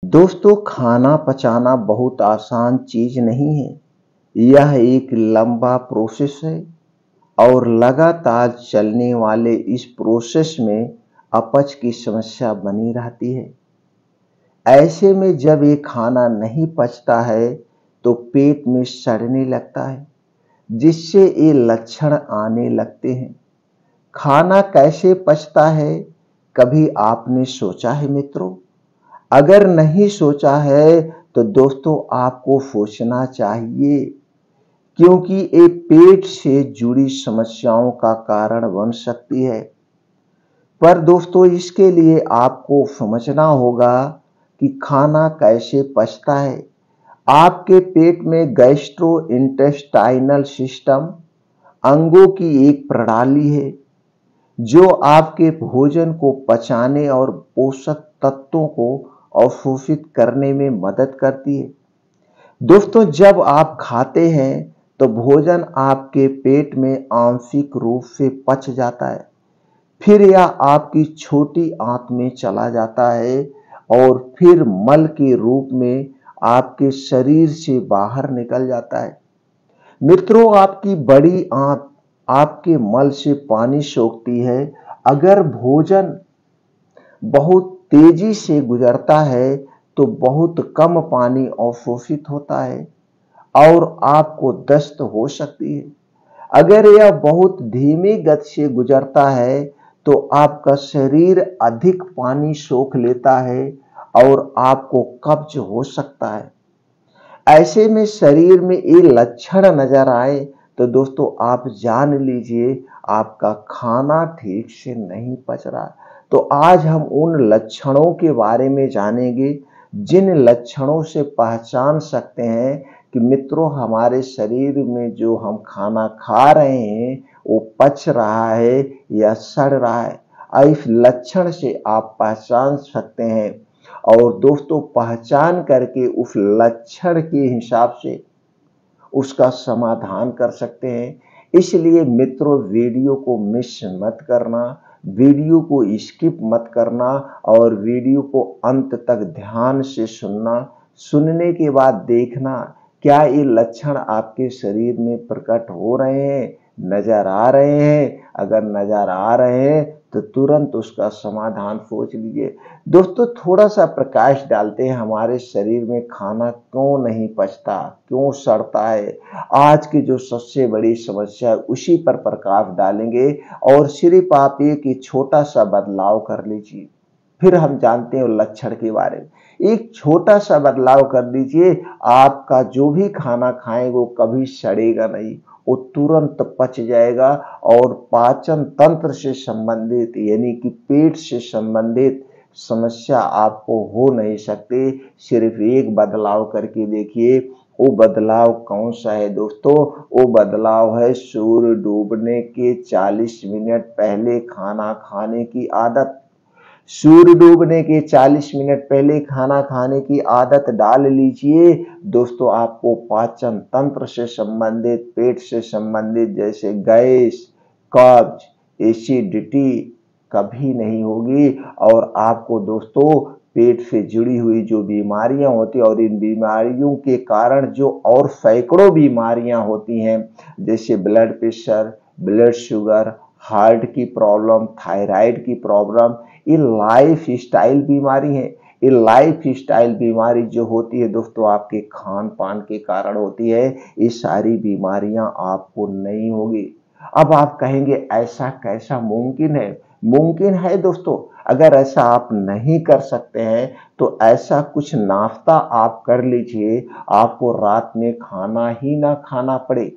दोस्तों, खाना पचाना बहुत आसान चीज नहीं है। यह एक लंबा प्रोसेस है और लगातार चलने वाले इस प्रोसेस में अपच की समस्या बनी रहती है। ऐसे में जब ये खाना नहीं पचता है तो पेट में सड़ने लगता है, जिससे ये लक्षण आने लगते हैं। खाना कैसे पचता है, कभी आपने सोचा है मित्रों? अगर नहीं सोचा है तो दोस्तों आपको सोचना चाहिए, क्योंकि ये पेट से जुड़ी समस्याओं का कारण बन सकती है। पर दोस्तों इसके लिए आपको समझना होगा कि खाना कैसे पचता है। आपके पेट में गैस्ट्रोइंटेस्टाइनल सिस्टम अंगों की एक प्रणाली है जो आपके भोजन को पचाने और पोषक तत्वों को अवशोषित करने में मदद करती है। दोस्तों, जब आप खाते हैं तो भोजन आपके पेट में आंशिक रूप से पच जाता है, फिर यह आपकी छोटी आंत में चला जाता है और फिर मल के रूप में आपके शरीर से बाहर निकल जाता है। मित्रों, आपकी बड़ी आंत आपके मल से पानी सोखती है। अगर भोजन बहुत तेजी से गुजरता है तो बहुत कम पानी अवशोषित होता है और आपको दस्त हो सकती है। अगर यह बहुत धीमी गति से गुजरता है तो आपका शरीर अधिक पानी सोख लेता है और आपको कब्ज हो सकता है। ऐसे में शरीर में ये लक्षण नजर आए तो दोस्तों आप जान लीजिए आपका खाना ठीक से नहीं पच रहा। तो आज हम उन लक्षणों के बारे में जानेंगे जिन लक्षणों से पहचान सकते हैं कि मित्रों हमारे शरीर में जो हम खाना खा रहे हैं वो पच रहा है या सड़ रहा है। इस लक्षण से आप पहचान सकते हैं और दोस्तों पहचान करके उस लक्षण के हिसाब से उसका समाधान कर सकते हैं। इसलिए मित्रों वीडियो को मिस मत करना, वीडियो को स्किप मत करना और वीडियो को अंत तक ध्यान से सुनना। सुनने के बाद देखना क्या ये लक्षण आपके शरीर में प्रकट हो रहे हैं, नजर आ रहे हैं। अगर नजर आ रहे हैं तो तुरंत उसका समाधान सोच लीजिए। दोस्तों थोड़ा सा प्रकाश डालते हैं हमारे शरीर में खाना क्यों नहीं पचता, क्यों सड़ता है। आज की जो सबसे बड़ी समस्या है उसी पर प्रकाश डालेंगे और सिर्फ आप एक छोटा सा बदलाव कर लीजिए, फिर हम जानते हैं लक्षण के बारे में। एक छोटा सा बदलाव कर दीजिए, आपका जो भी खाना खाएंगे वो कभी सड़ेगा नहीं, वो तुरंत पच जाएगा और पाचन तंत्र से संबंधित यानी कि पेट से संबंधित समस्या आपको हो नहीं सकती। सिर्फ एक बदलाव करके देखिए। वो बदलाव कौन सा है दोस्तों? वो बदलाव है सूर्य डूबने के 40 मिनट पहले खाना खाने की आदत। सूर्य डूबने के 40 मिनट पहले खाना खाने की आदत डाल लीजिए। दोस्तों आपको पाचन तंत्र से संबंधित, पेट से संबंधित जैसे गैस, कब्ज, एसिडिटी कभी नहीं होगी और आपको दोस्तों पेट से जुड़ी हुई जो बीमारियां होती है और इन बीमारियों के कारण जो और सैकड़ों बीमारियां होती हैं जैसे blood pressure, blood sugar, heart की प्रॉब्लम, थायराइड की प्रॉब्लम, ये लाइफ स्टाइल बीमारी है। ये लाइफ स्टाइल बीमारी जो होती है दोस्तों आपके खान पान के कारण होती है। ये सारी बीमारियां आपको नहीं होगी। अब आप कहेंगे ऐसा कैसा मुमकिन है? मुमकिन है दोस्तों। अगर ऐसा आप नहीं कर सकते हैं तो ऐसा कुछ नाश्ता आप कर लीजिए, आपको रात में खाना ही ना खाना पड़े।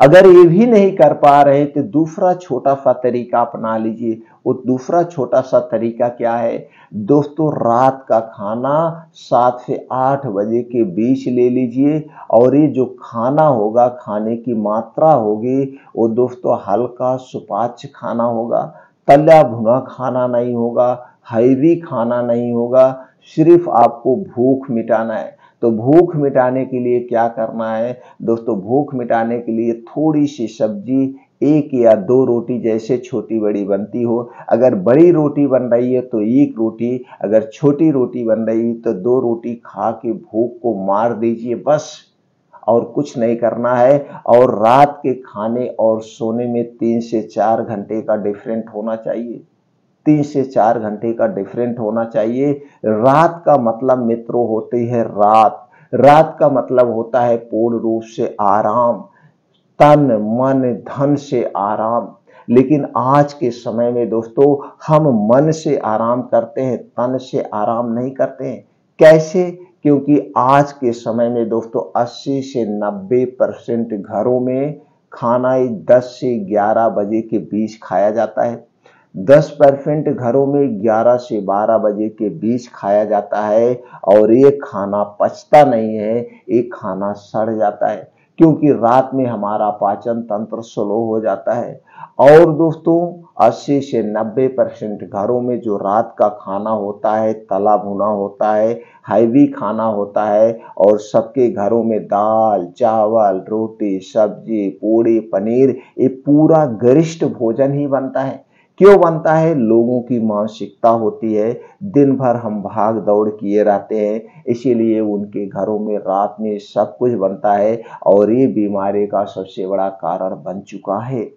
अगर ये भी नहीं कर पा रहे तो दूसरा छोटा सा तरीका अपना लीजिए। वो दूसरा छोटा सा तरीका क्या है दोस्तों? रात का खाना 7 से 8 बजे के बीच ले लीजिए और ये जो खाना होगा, खाने की मात्रा होगी वो दोस्तों हल्का सुपाच्य खाना होगा, तला भुना खाना नहीं होगा, हैवी खाना नहीं होगा। सिर्फ आपको भूख मिटाना है। तो भूख मिटाने के लिए क्या करना है दोस्तों? भूख मिटाने के लिए थोड़ी सी सब्जी, एक या दो रोटी जैसे छोटी बड़ी बनती हो। अगर बड़ी रोटी बन रही है तो एक रोटी, अगर छोटी रोटी बन रही है तो दो रोटी खा के भूख को मार दीजिए बस, और कुछ नहीं करना है। और रात के खाने और सोने में 3 से 4 घंटे का डिफरेंट होना चाहिए। 3 से 4 घंटे का डिफरेंट होना चाहिए। रात का मतलब मित्रों होती है रात। रात का मतलब होता है पूर्ण रूप से आराम, तन मन धन से आराम। लेकिन आज के समय में दोस्तों हम मन से आराम करते हैं, तन से आराम नहीं करते हैं। कैसे? क्योंकि आज के समय में दोस्तों 80 से 90% घरों में खाना 10 से 11 बजे के बीच खाया जाता है। 10% घरों में 11 से 12 बजे के बीच खाया जाता है, और ये खाना पचता नहीं है, ये खाना सड़ जाता है, क्योंकि रात में हमारा पाचन तंत्र स्लो हो जाता है। और दोस्तों 80 से 90% घरों में जो रात का खाना होता है तला भुना होता है, हैवी खाना होता है, और सबके घरों में दाल चावल रोटी सब्जी पूड़ी पनीर, ये पूरा गरिष्ठ भोजन ही बनता है। क्यों बनता है? लोगों की मानसिकता होती है, दिन भर हम भाग दौड़ किए रहते हैं, इसीलिए उनके घरों में रात में सब कुछ बनता है, और ये बीमारी का सबसे बड़ा कारण बन चुका है।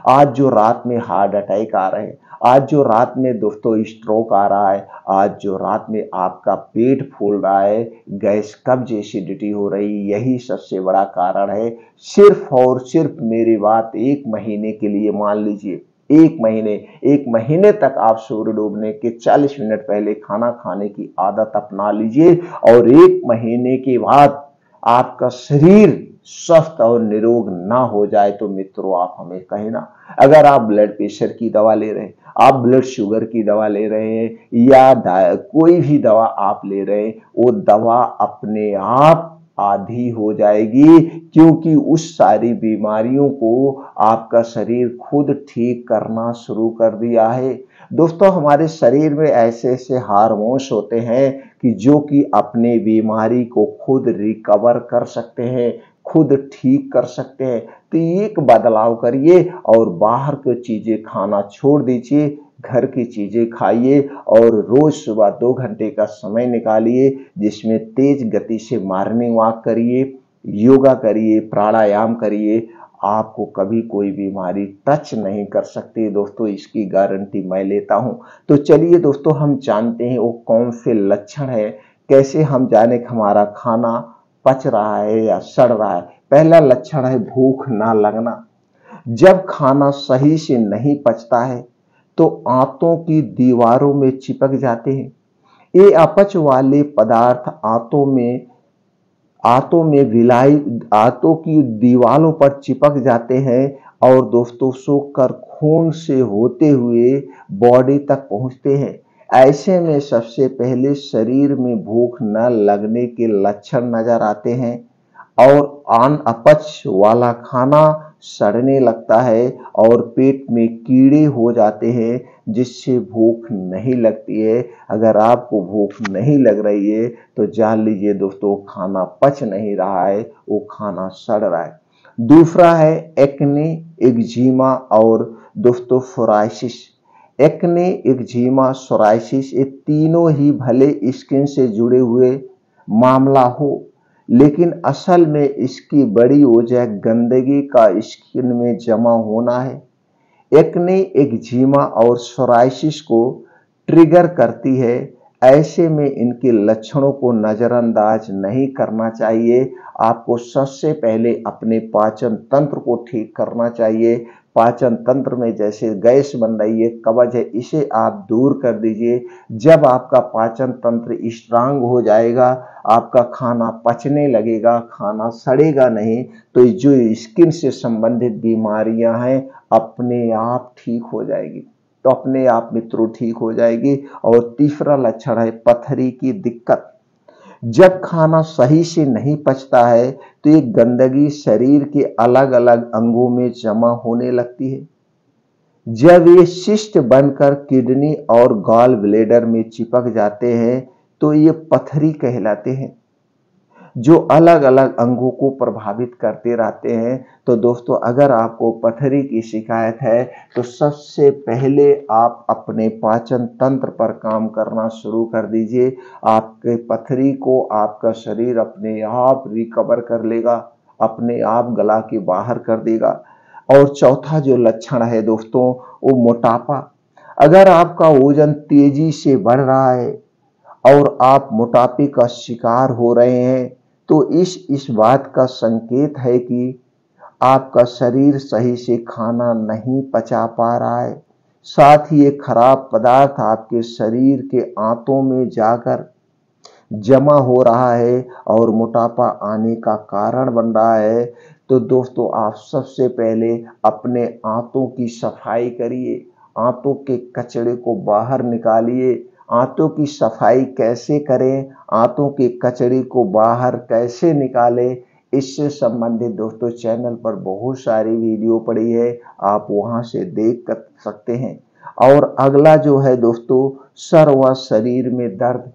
आज जो रात में हार्ट अटैक आ रहे हैं, आज जो रात में दोस्तों स्ट्रोक आ रहा है, आज जो रात में आपका पेट फूल रहा है, गैस कब्ज एसिडिटी हो रही, यही सबसे बड़ा कारण है। सिर्फ और सिर्फ मेरी बात 1 महीने के लिए मान लीजिए, 1 महीने तक आप सूर्य डूबने के 40 मिनट पहले खाना खाने की आदत अपना लीजिए, और 1 महीने के बाद आपका शरीर स्वस्थ और निरोग ना हो जाए तो मित्रों आप हमें कहें ना। अगर आप ब्लड प्रेशर की दवा ले रहे हैं, आप ब्लड शुगर की दवा ले रहे हैं, या कोई भी दवा आप ले रहे हैं, वो दवा अपने आप आधी हो जाएगी, क्योंकि उस सारी बीमारियों को आपका शरीर खुद ठीक करना शुरू कर दिया है। दोस्तों हमारे शरीर में ऐसे ऐसे हार्मोन्स होते हैं कि जो कि अपने बीमारी को खुद रिकवर कर सकते हैं, खुद ठीक कर सकते हैं। तो एक बदलाव करिए और बाहर की चीजें खाना छोड़ दीजिए, घर की चीजें खाइए, और रोज सुबह 2 घंटे का समय निकालिए जिसमें तेज गति से मॉर्निंग वॉक करिए, योगा करिए, प्राणायाम करिए। आपको कभी कोई बीमारी टच नहीं कर सकती दोस्तों, इसकी गारंटी मैं लेता हूं। तो चलिए दोस्तों हम जानते हैं वो कौन से लक्षण है, कैसे हम जाने कि हमारा खाना पच रहा है या सड़ रहा है। पहला लक्षण है भूख ना लगना। जब खाना सही से नहीं पचता है तो आंतों की दीवारों में चिपक जाते हैं। ये अपच वाले पदार्थ आंतों की दीवारों पर चिपक जाते हैं, और दोस्तों सोकर खून से होते हुए बॉडी तक पहुंचते हैं। ऐसे में सबसे पहले शरीर में भूख न लगने के लक्षण नजर आते हैं, और अपच वाला खाना सड़ने लगता है, और पेट में कीड़े हो जाते हैं जिससे भूख नहीं लगती है। अगर आपको भूख नहीं लग रही है तो जान लीजिए दोस्तों खाना पच नहीं रहा है, वो खाना सड़ रहा है। दूसरा है एक्ने, एक्जिमा और दोस्तों सोराइसिस। एक्ने, एक्जिमा, सोराइसिस ये तीनों ही भले स्किन से जुड़े हुए मामला हो, लेकिन असल में इसकी बड़ी वजह गंदगी का स्किन में जमा होना है। एक्ने, एक्जिमा और सोराइसिस को ट्रिगर करती है। ऐसे में इनके लक्षणों को नजरअंदाज नहीं करना चाहिए। आपको सबसे पहले अपने पाचन तंत्र को ठीक करना चाहिए। पाचन तंत्र में जैसे गैस बन रही है, कब्ज है, इसे आप दूर कर दीजिए। जब आपका पाचन तंत्र स्ट्रांग हो जाएगा, आपका खाना पचने लगेगा, खाना सड़ेगा नहीं, तो जो स्किन से संबंधित बीमारियां हैं अपने आप ठीक हो जाएगी। तो अपने आप मित्रों ठीक हो जाएगी। और तीसरा लक्षण है पथरी की दिक्कत। जब खाना सही से नहीं पचता है तो ये गंदगी शरीर के अलग अलग अंगों में जमा होने लगती है। जब ये शिस्ट बनकर किडनी और गॉल ब्लेडर में चिपक जाते हैं तो ये पथरी कहलाते हैं। जो अलग अलग अंगों को प्रभावित करते रहते हैं। तो दोस्तों, अगर आपको पथरी की शिकायत है तो सबसे पहले आप अपने पाचन तंत्र पर काम करना शुरू कर दीजिए। आपके पथरी को आपका शरीर अपने आप रिकवर कर लेगा, अपने आप गला के बाहर कर देगा। और चौथा जो लक्षण है दोस्तों, वो मोटापा। अगर आपका वजन तेजी से बढ़ रहा है और आप मोटापे का शिकार हो रहे हैं, तो इस बात का संकेत है कि आपका शरीर सही से खाना नहीं पचा पा रहा है। साथ ही एक खराब पदार्थ आपके शरीर के आंतों में जाकर जमा हो रहा है और मोटापा आने का कारण बन रहा है। तो दोस्तों, आप सबसे पहले अपने आंतों की सफाई करिए, आंतों के कचरे को बाहर निकालिए। आंतों की सफाई कैसे करें, आंतों के कचरे को बाहर कैसे निकालें, इससे संबंधित दोस्तों चैनल पर बहुत सारी वीडियो पड़ी है, आप वहां से देख सकते हैं। और अगला जो है दोस्तों, सर व शरीर में दर्द।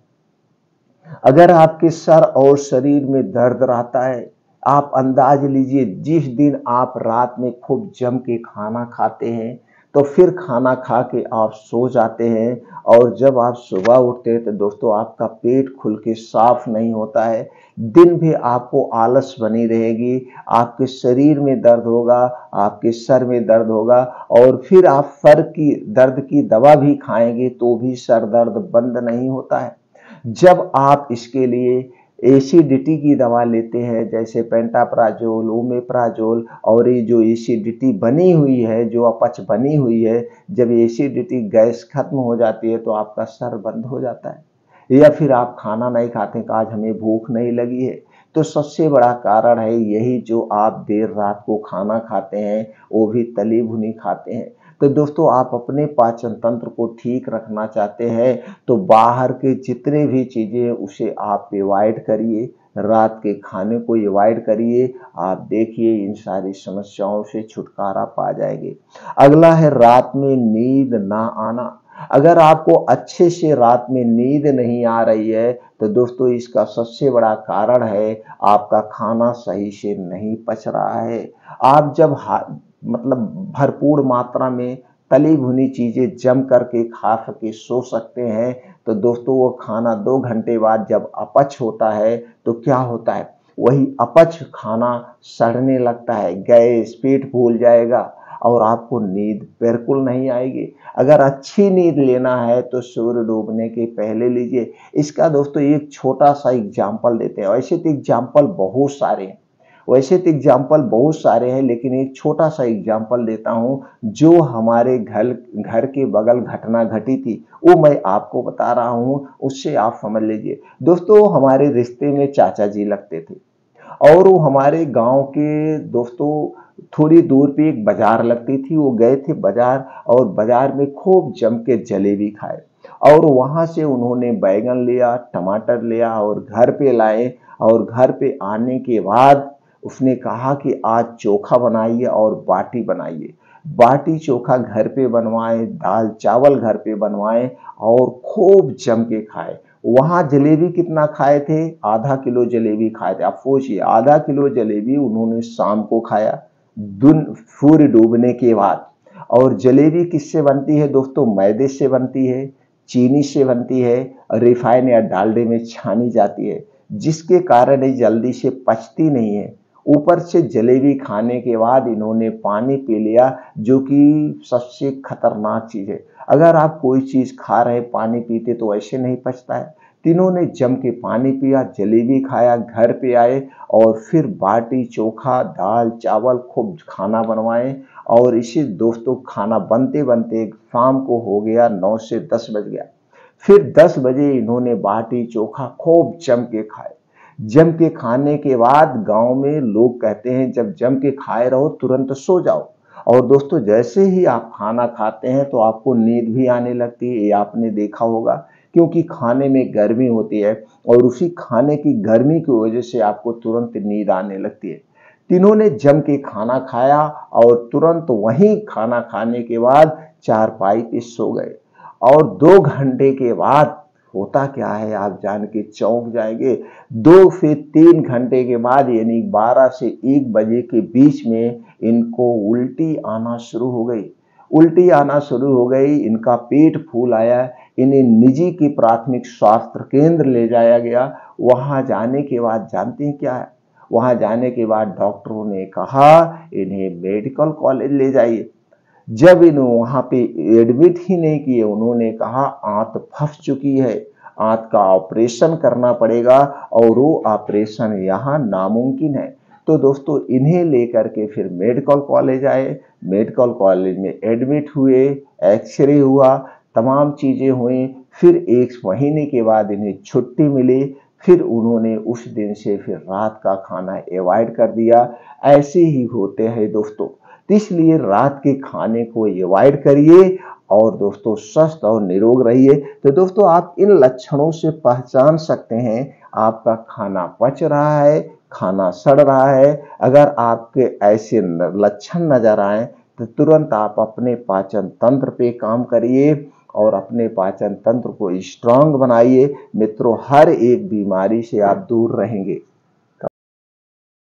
अगर आपके सर और शरीर में दर्द रहता है, आप अंदाज लीजिए जिस दिन आप रात में खूब जम के खाना खाते हैं, तो फिर खाना खा के आप सो जाते हैं और जब आप सुबह उठते हैं तो दोस्तों आपका पेट खुल के साफ नहीं होता है। दिन भी आपको आलस बनी रहेगी, आपके शरीर में दर्द होगा, आपके सर में दर्द होगा और फिर आप सर की दर्द की दवा भी खाएंगे तो भी सर दर्द बंद नहीं होता है। जब आप इसके लिए एसिडिटी की दवा लेते हैं, जैसे पेंटाप्राजोल, ओमेप्राजोल, और ये जो एसिडिटी बनी हुई है, जो अपच बनी हुई है, जब एसिडिटी गैस खत्म हो जाती है तो आपका सर बंद हो जाता है। या फिर आप खाना नहीं खाते कि आज हमें भूख नहीं लगी है, तो सबसे बड़ा कारण है यही, जो आप देर रात को खाना खाते हैं, वो भी तली भुनी खाते हैं। तो दोस्तों, आप अपने पाचन तंत्र को ठीक रखना चाहते हैं तो बाहर के जितने भी चीजें हैं उसे आप अवॉइड करिए, रात के खाने को अवॉइड करिए। आप देखिए इन सारी समस्याओं से छुटकारा पा जाएंगे। अगला है रात में नींद ना आना। अगर आपको अच्छे से रात में नींद नहीं आ रही है तो दोस्तों इसका सबसे बड़ा कारण है आपका खाना सही से नहीं पच रहा है। आप जब मतलब भरपूर मात्रा में तली भुनी चीजें जम करके खा सके सो सकते हैं, तो दोस्तों वो खाना 2 घंटे बाद जब अपच होता है तो क्या होता है, वही अपच खाना सड़ने लगता है, गैस पेट फूल जाएगा और आपको नींद बिल्कुल नहीं आएगी। अगर अच्छी नींद लेना है तो सूर्य डूबने के पहले लीजिए। इसका दोस्तों एक छोटा सा एग्जाम्पल देते हैं, वैसे तो एग्जाम्पल बहुत सारे हैं, लेकिन एक छोटा सा एग्जाम्पल देता हूं। जो हमारे घर के बगल घटना घटी थी वो मैं आपको बता रहा हूं, उससे आप समझ लीजिए। दोस्तों, हमारे रिश्ते में चाचा जी लगते थे और वो हमारे गांव के दोस्तों थोड़ी दूर पे एक बाजार लगती थी। वो गए थे बाजार और बाजार में खूब जम के जलेबी खाए और वहां से उन्होंने बैगन लिया, टमाटर लिया और घर पे लाए। और घर पे आने के बाद उसने कहा कि आज चोखा बनाइए और बाटी बनाइए। बाटी चोखा घर पे बनवाए, दाल चावल घर पे बनवाए और खूब जम के खाए। वहां जलेबी कितना खाए थे, आधा किलो जलेबी खाए थे। आप सोचिए, आधा किलो जलेबी उन्होंने शाम को खाया दिन सूर्य डूबने के बाद। और जलेबी किससे बनती है दोस्तों, मैदे से बनती है, चीनी से बनती है, रिफाइन या डालडे में छानी जाती है, जिसके कारण ये जल्दी से पचती नहीं है। ऊपर से जलेबी खाने के बाद इन्होंने पानी पी लिया, जो कि सबसे खतरनाक चीज है। अगर आप कोई चीज खा रहे पानी पीते तो ऐसे नहीं पचता है। तीनों ने जम के पानी पिया, जलेबी खाया, घर पे आए और फिर बाटी चोखा दाल चावल खूब खाना बनवाए। और इसी दोस्तों खाना बनते बनते शाम को हो गया 9 से 10 बज गया। फिर 10 बजे इन्होंने बाटी चोखा खूब जम के खाए। जम के खाने के बाद गांव में लोग कहते हैं जब जम के खाए रहो तुरंत सो जाओ। और दोस्तों, जैसे ही आप खाना खाते हैं तो आपको नींद भी आने लगती है, ये आपने देखा होगा, क्योंकि खाने में गर्मी होती है और उसी खाने की गर्मी की वजह से आपको तुरंत नींद आने लगती है। तीनों ने जम के खाना खाया और तुरंत वहीं खाना खाने के बाद चारपाई पे सो गए। और 2 घंटे के बाद होता क्या है आप जान के चौंक जाएंगे। 2 से 3 घंटे के बाद यानी 12 से 1 बजे के बीच में इनको उल्टी आना शुरू हो गई। उल्टी आना शुरू हो गई, इनका पेट फूल आया, इन्हें निजी की प्राथमिक स्वास्थ्य केंद्र ले जाया गया। वहां जाने के बाद जानते हैं क्या है, वहां जाने के बाद डॉक्टरों ने कहा इन्हें मेडिकल कॉलेज ले जाइए। जब इन्हें वहां पे एडमिट ही नहीं किए, उन्होंने कहा आंत फंस चुकी है, आंत का ऑपरेशन करना पड़ेगा और वो ऑपरेशन यहाँ नामुमकिन है। तो दोस्तों इन्हें लेकर के फिर मेडिकल कॉलेज आए, मेडिकल कॉलेज में एडमिट हुए, एक्सरे हुआ, तमाम चीजें हुई। फिर 1 महीने के बाद इन्हें छुट्टी मिली। फिर उन्होंने उस दिन से फिर रात का खाना अवॉइड कर दिया। ऐसे ही होते हैं दोस्तों, तो इसलिए रात के खाने को अवॉइड करिए और दोस्तों स्वस्थ और निरोग रहिए। तो दोस्तों आप इन लक्षणों से पहचान सकते हैं आपका खाना पच रहा है, खाना सड़ रहा है। अगर आपके ऐसे लक्षण नजर आए तो तुरंत आप अपने पाचन तंत्र पे काम करिए और अपने पाचन तंत्र को स्ट्रांग बनाइए। मित्रों हर एक बीमारी से आप दूर रहेंगे।